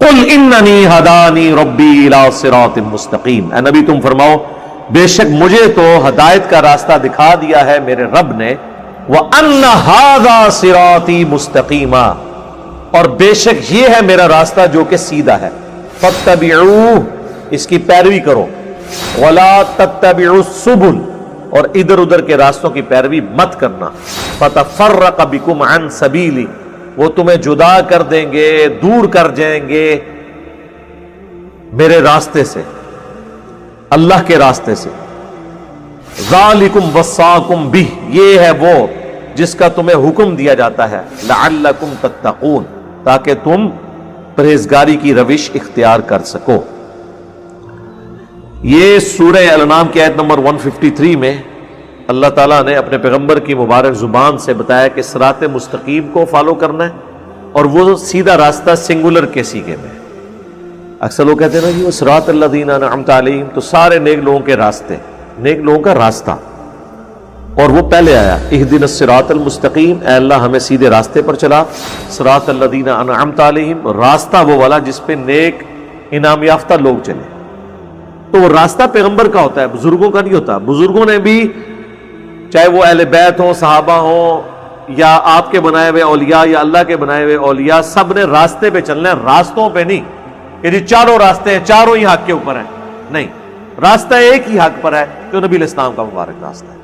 قل انی ہدانی ربی الی صراط مستقیم، اے نبی تم فرماؤ بے شک مجھے تو ہدایت کا راستہ دکھا دیا ہے میرے رب نے، وَأَنَّ هَذَا صِرَاطِي مُسْتَقِيمًا، اور بے شک یہ ہے میرا راستہ جو کہ سیدھا ہے، فَاتَّبِعُوهُ، اس کی پیروی کرو، وَلَا تَتَّبِعُوا السُّبُلَ، اور ادھر ادھر کے راستوں کی پیروی مت کرنا، فَتَفَرَّقَ بِكُمْ عَنْ سَبِيلِي، وہ تمہیں جدا کر دیں گے، دور کر جائیں گے میرے راستے سے، اللہ کے راستے سے۔ ذالکم وصاکم بہ، یہ ہے وہ جس کا تمہیں حکم دیا جاتا ہے، لعلکم تتقون، تاکہ تم پرہیزگاری کی روش اختیار کر سکو۔ یہ سورہ الانعام کی آیت نمبر 153 میں اللہ تعالیٰ نے اپنے پیغمبر کی مبارک زبان سے بتایا کہ صراط مستقیم کو فالو کرنا ہے، اور وہ سیدھا راستہ سنگولر کے سیغے میں۔ اکثر لوگ کہتے ہیں نا کہ وہ صراط الذین انعمت علیہم، تو سارے نیک لوگوں کے راستے، نیک لوگوں کا راستہ، اور وہ پہلے آیا اہدنا الصراط المستقیم، اے اللہ ہمیں سیدھے راستے پر چلا، صراط الذین انعمت علیہم، راستہ وہ والا جس پہ نیک انعام یافتہ لوگ چلے۔ تو وہ راستہ پیغمبر کا ہوتا ہے، بزرگوں کا نہیں ہوتا۔ بزرگوں نے بھی، چاہے وہ اہل بیت ہوں، صحابہ ہوں، یا آپ کے بنائے ہوئے اولیاء یا اللہ کے بنائے ہوئے اولیاء، سب نے راستے پہ چلنا ہے، راستوں پہ نہیں کہ جی چاروں راستے ہیں، چاروں ہی حق کے اوپر ہیں، نہیں، راستہ ایک ہی حق پر ہے جو نبی علیہ السلام کا مبارک راستہ ہے۔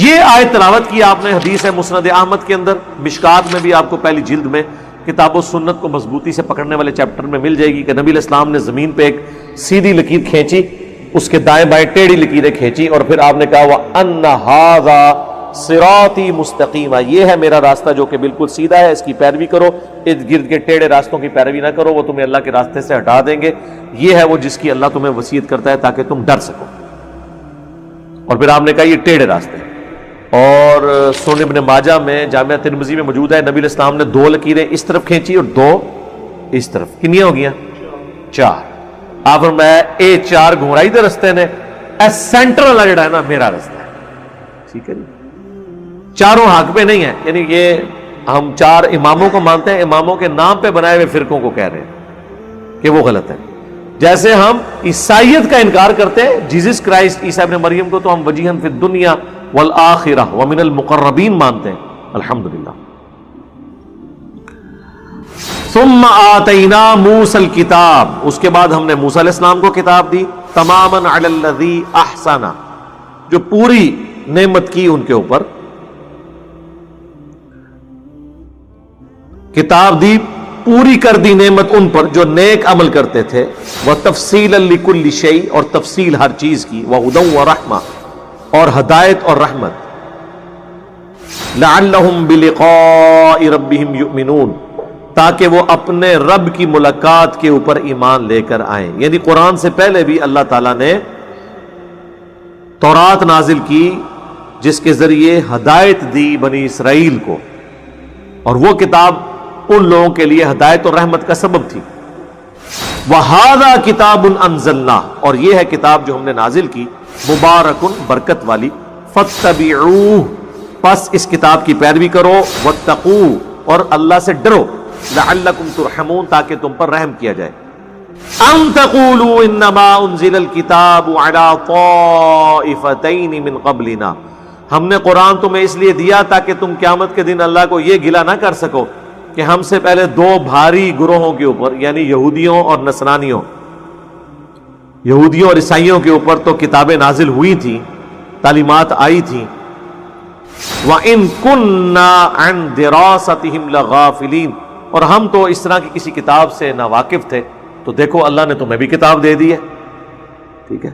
یہ آیت تلاوت کی آپ نے، حدیث ہے مسند احمد کے اندر، مشکات میں بھی آپ کو پہلی جلد میں کتاب و سنت کو مضبوطی سے پکڑنے والے چیپٹر میں مل جائے گی کہ نبی علیہ السلام نے زمین پہ ایک سیدھی لکیر کھینچی، اس کے دائیں بائیں ٹیڑھی لکیریں کھینچی، اور پھر آپ نے کہا وَأَنَّ هَذَا صِرَاطِي مُسْتَقِيمًا، یہ ہے میرا راستہ جو کہ بالکل سیدھا ہے، اس کی پیروی کرو، ارد گرد کے ٹیڑھے راستوں کی پیروی نہ کرو، وہ تمہیں اللہ کے راستے سے ہٹا دیں گے۔ یہ ہے وہ جس کی اللہ تمہیں وصیت کرتا ہے تاکہ تم ڈر سکو۔ اور پھر آپ نے کہا یہ ٹیڑھے راستے، اور سنن ابن ماجہ میں، جامعہ ترمذی میں موجود ہے، نبی علیہ السلام نے 2 لکیریں اس طرف کھینچی اور 2 اس طرف، کنیاں ہو گیا 4۔ آپ فرمایا اے 4 گھمرائی دے رستے نے، اے سینٹر والا جڑا ہے نا میرا رستہ ہے، ٹھیک ہے جی، چاروں حق پہ نہیں ہے، یعنی یہ ہم 4 اماموں کو مانتے ہیں، اماموں کے نام پہ بنائے ہوئے فرقوں کو کہہ رہے ہیں کہ وہ غلط ہے۔ جیسے ہم عیسائیت کا انکار کرتے ہیں، جیزس کرائسٹ عیسیٰ ابن مریم کو تو ہم وجیہن فی الدنیا والآخرہ ومن المقربین مانتے ہیں، الحمدللہ۔ ثم آتینا موسیٰ الکتاب، اس کے بعد ہم نے موسیٰ علیہ السلام کو کتاب دی، تماما علی الذی احسن، جو پوری نعمت کی ان کے اوپر، کتاب دی پوری کر دی نعمت ان پر جو نیک عمل کرتے تھے، وتفصیلا لکل شیء، اور تفصیل ہر چیز کی، وہدی ورحمہ، اور ہدایت اور رحمت، لعلہم بلقاء ربہم یؤمنون، تاکہ وہ اپنے رب کی ملاقات کے اوپر ایمان لے کر آئیں۔ یعنی قرآن سے پہلے بھی اللہ تعالیٰ نے تورات نازل کی جس کے ذریعے ہدایت دی بنی اسرائیل کو، اور وہ کتاب ان لوگوں کے لیے ہدایت اور رحمت کا سبب تھی۔ وَهَذَا كِتَابٌ أَنزَلْنَاهُ، اور یہ ہے کتاب جو ہم نے نازل کی، مبارکن، برکت والی، فَاتَّبِعُوهُ، پس اس کتاب کی پیروی کرو، وَاتَّقُوهُ، اور اللہ سے ڈرو، لَعَلَّكُمْ تُرْحَمُونَ، تاکہ تم پر رحم کیا جائے۔ أَن تَقُولُوا إِنَّمَا أُنزِلَ الْكِتَابُ عَلَى طَائِفَتَيْنِ مِنْ قَبْلِنَا، ہم نے قرآن تمہیں اس لیے دیا تاکہ تم قیامت کے دن اللہ کو یہ گلہ نہ کر سکو کہ ہم سے پہلے 2 بھاری گروہوں کے اوپر، یعنی یہودیوں اور نصرانیوں، یہودیوں اور عیسائیوں کے اوپر تو کتابیں نازل ہوئی تھیں، تعلیمات آئی تھیں، وَإِن كُنَّا عَن دِرَاسَتِهِمْ لَغَافِلِينَ، اور ہم تو اس طرح کی کسی کتاب سے ناواقف تھے، تو دیکھو اللہ نے تمہیں بھی کتاب دے دی ہے، ٹھیک ہے۔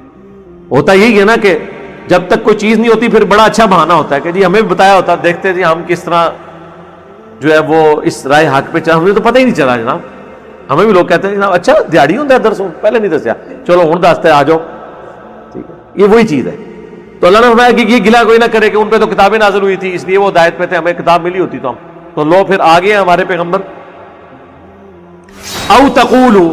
ہوتا یہی ہے نا کہ جب تک کوئی چیز نہیں ہوتی پھر بڑا اچھا بہانہ ہوتا ہے کہ جی ہمیں بھی بتایا ہوتا، دیکھتے جی ہم کس طرح جو ہے وہ اس رائے حق پہ چل، ہمیں تو پتہ ہی نہیں چلا جناب، ہمیں بھی لوگ کہتے ہیں جناب اچھا دیہڑی ہوتا ہے درس، پہلے نہیں دسیا، چلو ہوں دستے آ جاؤ، ٹھیک ہے، یہ وہی چیز ہے۔ تو اللہ نے فرمایا کہ یہ گلا کوئی نہ کرے کہ ان پہ تو کتابیں نازل ہوئی تھی اس لیے وہ ہدایت پہ تھے، ہمیں کتاب ملی ہوتی تو لو پھر آگے ہمارے پیغمبر۔ او تقولوا،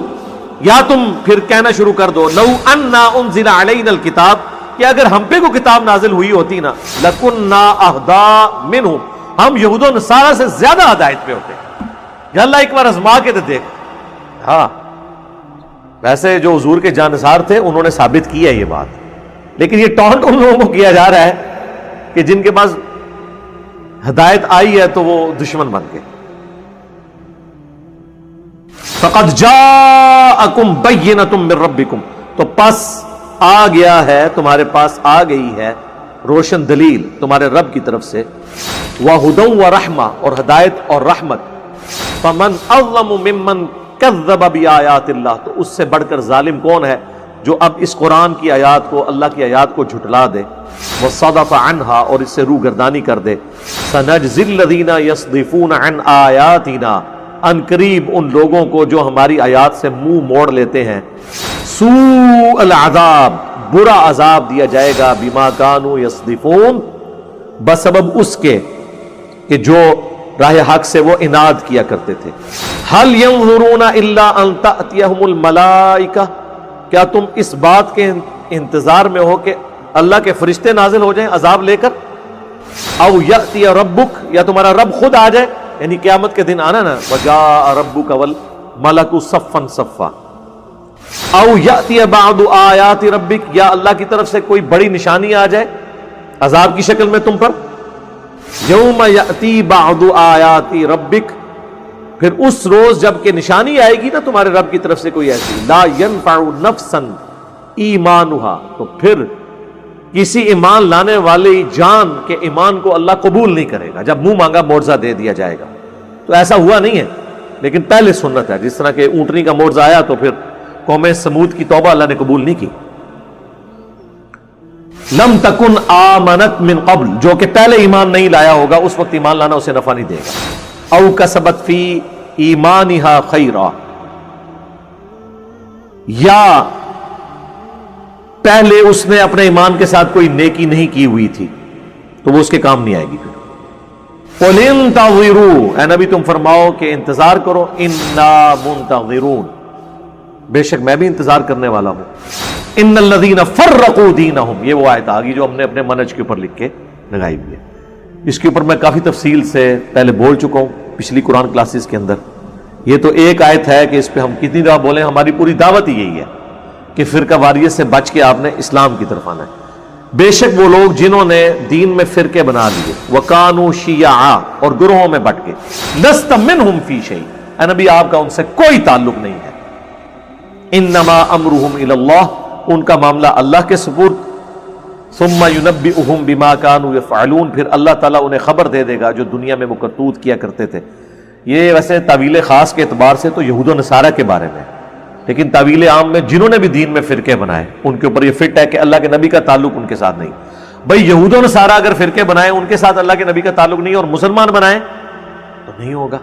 یا تم پھر کہنا شروع کر دو، لو انا انزل علینا الکتاب، کہ اگر ہم پہ کوئی کتاب نازل ہوئی ہوتی نا، لکننا اہدی منہم، ہم یہود و نصارہ سے زیادہ ہدایت پہ ہوتے، یا اللہ ایک بار آزما کے تو دیکھ. ہاں ویسے جو حضور کے جانثار تھے انہوں نے ثابت کیا یہ بات, لیکن یہ ٹونٹ ان لوگوں کو کیا جا رہا ہے کہ جن کے پاس ہدایت آئی ہے تو وہ دشمن بن گئے. فَقَدْ جَاءَكُمْ بَيِّنَةٌ مِّن رَبِّكُمْ, تو پس آ گیا ہے, تمہارے پاس آ گئی ہے روشن دلیل تمہارے رب کی طرف سے. وَهُدًى وَرَحْمَةٌ, اور ہدایت اور رحمت. فَمَنْ أَظْلَمُ مِمَّنْ كَذَّبَ بِآيَاتِ اللَّهِ, تو اس سے بڑھ کر ظالم کون ہے جو اب اس قرآن کی آیات کو, اللہ کی آیات کو جھٹلا دے. وَصَدَفَ عَنْهَا, اور اس سے روگردانی کر دے. سَنَجْزِي الَّذِينَ يَصْدِفُونَ عَنْ آيَاتِنَا, ان قریب ان لوگوں کو جو ہماری آیات سے منہ موڑ لیتے ہیں, سوء العذاب, برا عذاب دیا جائے گا, بما کانوا یصدفون, بسبب اس کے کہ جو راہ حق سے وہ اناد کیا کرتے تھے. هل ينظرون الا ان تأتيهم الملائکہ, کیا تم اس بات کے انتظار میں ہو کہ اللہ کے فرشتے نازل ہو جائیں عذاب لے کر؟ او یأتی ربک, یا تمہارا رب خود آ جائے, یعنی قیامت کے دن آنا نا, وجاء ربک والملک صفا صفا. او یأتی بعض آیات ربک, یا اللہ کی طرف سے کوئی بڑی نشانی آ جائے عذاب کی شکل میں تم پر. یوم یأتی بعض آیات ربک, پھر اس روز جب کہ نشانی آئے گی نا تمہارے رب کی طرف سے کوئی ایسی, لا ينفع نفسا ایمانها, تو پھر کسی ایمان لانے والی جان کے ایمان کو اللہ قبول نہیں کرے گا جب منہ مانگا معجزہ دے دیا جائے گا. تو ایسا ہوا نہیں ہے, لیکن پہلے سنت ہے, جس طرح کہ اونٹنی کا معجزہ آیا تو پھر قوم سمود کی توبہ اللہ نے قبول نہیں کی. لم تکن آمنت من قبل, جو کہ پہلے ایمان نہیں لایا ہوگا اس وقت ایمان لانا اسے نفع نہیں دے گا. او کسبت فی ایمانہا خیرا, یا پہلے اس نے اپنے ایمان کے ساتھ کوئی نیکی نہیں کی ہوئی تھی تو وہ اس کے کام نہیں آئے گی. قُلْ انتظروا, اے نبی تم فرماؤ کہ انتظار کرو, انا منتظرون, بے شک میں بھی انتظار کرنے والا ہوں. ان الذین فرقوا دینہم, یہ وہ آیت آ گئی جو ہم نے اپنے منہج کے اوپر لکھ کے لگائی ہوئی ہے. اس کے اوپر میں کافی تفصیل سے پہلے بول چکا ہوں پچھلی قرآن کلاسز کے اندر. یہ تو ایک آیت ہے کہ اس پہ ہم کتنی دفعہ بولیں, ہماری پوری دعوت ہی یہی ہے کہ فرقہ واریت سے بچ کے آپ نے اسلام کی طرف آنا ہے. بے شک وہ لوگ جنہوں نے دین میں فرقے بنا لیے, وَكَانُوا شِيَعًا, اور گروہوں میں بٹ کے, لَسْتَ مِنْهُمْ فِي شَيْءٍ, اے نبی آپ کا ان سے کوئی تعلق نہیں ہے. اِنَّمَا أَمْرُهُمْ إِلَى اللَّهِ, ان کا معاملہ اللہ کے سپرد. ثُمَّ يُنَبِّئُهُمْ بِمَا كَانُوا يَفْعَلُونَ, پھر اللہ تعالیٰ انہیں خبر دے دے گا جو دنیا میں وہ کرتوت کیا کرتے تھے. یہ ویسے تعویل خاص کے اعتبار سے تو یہود و نصارہ کے بارے میں, لیکن تعویل عام میں جنہوں نے بھی دین میں فرقے بنائے ان کے اوپر یہ فٹ ہے کہ اللہ کے نبی کا تعلق ان کے ساتھ نہیں. بھائی یہود و نصارہ اگر فرقے بنائے ان کے ساتھ اللہ کے نبی کا تعلق نہیں اور مسلمان بنائے تو نہیں ہوگا.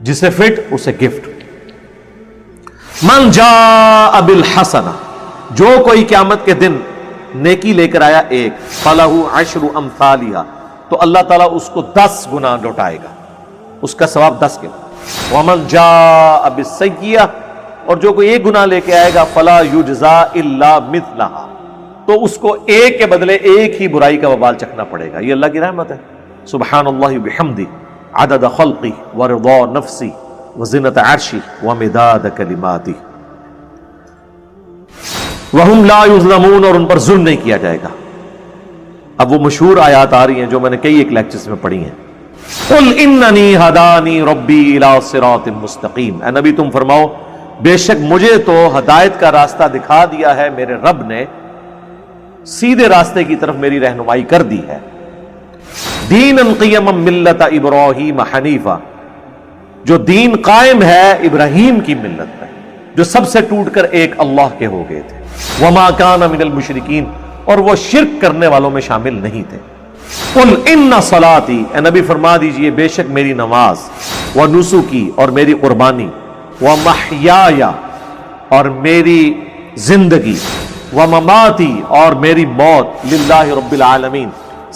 جسے فٹ اسے گفٹ. من جاء بالحسنہ, جو کوئی قیامت کے دن نیکی لے کر آیا ایک, فلہ عشر امثالہا, تو اللہ تعالیٰ اس کو 10 گنا لوٹائے گا, اس کا ثواب 10 کے. ومن جاء بالسیئہ, اور جو کوئی ایک گناہ لے کے آئے گا, فلا یجزا الا مثلہا, تو اس کو ایک کے بدلے ایک ہی برائی کا وبال چکھنا پڑے گا. یہ اللہ کی رحمت ہے. سبحان اللہ بحمدہ عدد خلقی ورضا نفسی وزنت عرشی ومداد کلماتی وہم لا یظلمون, اور ان پر ظلم نہیں کیا جائے گا. اب وہ مشہور آیات آ رہی ہیں جو میں نے کئی ایک لیکچرز میں پڑھی ہیں. قل اننی ہدانی ربی الی صراط مستقیم, اے نبی تم فرماؤ بے شک مجھے تو ہدایت کا راستہ دکھا دیا ہے میرے رب نے, سیدھے راستے کی طرف میری رہنمائی کر دی ہے. دینا قیما ملت ابراہیم حنیفا, جو دین قائم ہے ابراہیم کی ملت پہ, جو سب سے ٹوٹ کر ایک اللہ کے ہو گئے تھے. وما کان من المشرکین, اور وہ شرک کرنے والوں میں شامل نہیں تھے. قل ان صلاتی, اے نبی فرما دیجئے بے شک میری نماز, ونسکی, اور میری قربانی, ومحیایا, اور میری زندگی, ومماتی, اور میری موت, للہ رب العالمین,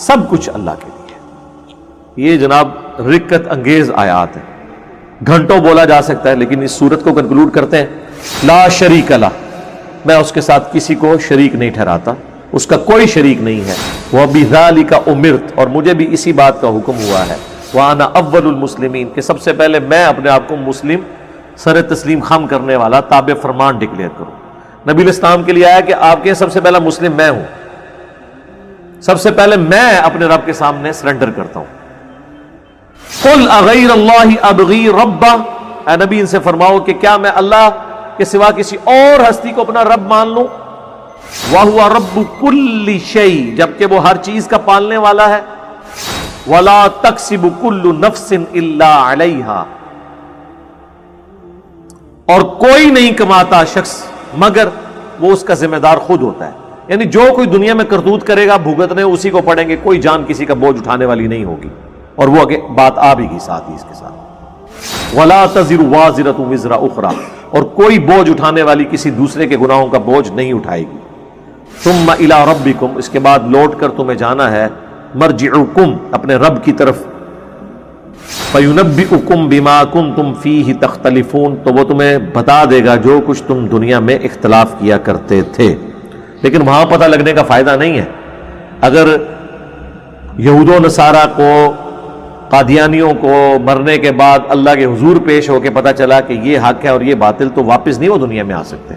سب کچھ اللہ کے لیے. یہ جناب رکت انگیز آیات ہیں, گھنٹوں بولا جا سکتا ہے, لیکن اس صورت کو کنکلوڈ کرتے ہیں. لا شریک لہ, میں اس کے ساتھ کسی کو شریک نہیں ٹھہراتا, اس کا کوئی شریک نہیں ہے. وَبِذَالِكَ أُمِرْتُ, اور مجھے بھی اسی بات کا حکم ہوا ہے. وَأَنَا أَوَّلُ الْمُسْلِمِينَ کہ سب سے پہلے میں اپنے آپ کو مسلم سر تسلیم خم کرنے والا تابع فرمان ڈکلیئر کروں. نبی علیہ السلام کے لیے آیا کہ آپ کے سب سے پہلا مسلم میں ہوں، سب سے پہلے میں اپنے رب کے سامنے سرنڈر کرتا ہوں. قُلْ أَغَيْرَ اللَّهِ أَبْغِي رَبًّا، اے نبی ان سے فرماؤ کہ کیا میں اللہ کے سوا کسی اور ہستی کو اپنا رب مان لوں؟ وَهُوَ رَبُّ كُلِّ شَيْءٍ، جبکہ وہ ہر چیز کا پالنے والا ہے. وَلَا تَكْسِبُ كُلُّ نَفْسٍ إِلَّا عَلَيْهَا، اور کوئی نہیں کماتا شخص مگر وہ اس کا ذمہ دار خود ہوتا ہے. یعنی جو کوئی دنیا میں کرتوت کرے گا بھگتنے اسی کو پڑیں گے، کوئی جان کسی کا بوجھ اٹھانے والی نہیں ہوگی. اور وہ آگے بات آ بھی گئی ساتھ ہی اس کے ساتھ، وَلَا تَزِرُ وَازِرَةٌ وِزْرَ أُخْرَى، اور کوئی بوجھ اٹھانے والی کسی دوسرے کے گناہوں کا بوجھ نہیں اٹھائے گی. ثُمَّ إِلَىٰ رَبِّكُمْ، اس کے بعد لوٹ کر تمہیں جانا ہے مرجعکم، اپنے رب کی طرف. فَيُنَبِّئُكُمْ بِمَا كُنْتُمْ فِيهِ تَخْتَلِفُونَ، تو وہ تمہیں بتا دے گا جو کچھ تم دنیا میں اختلاف کیا کرتے تھے. لیکن وہاں پتہ لگنے کا فائدہ نہیں ہے. اگر یہود و نصارہ کو، قادیانیوں کو مرنے کے بعد اللہ کے حضور پیش ہو کے پتہ چلا کہ یہ حق ہے اور یہ باطل، تو واپس نہیں وہ دنیا میں آ سکتے.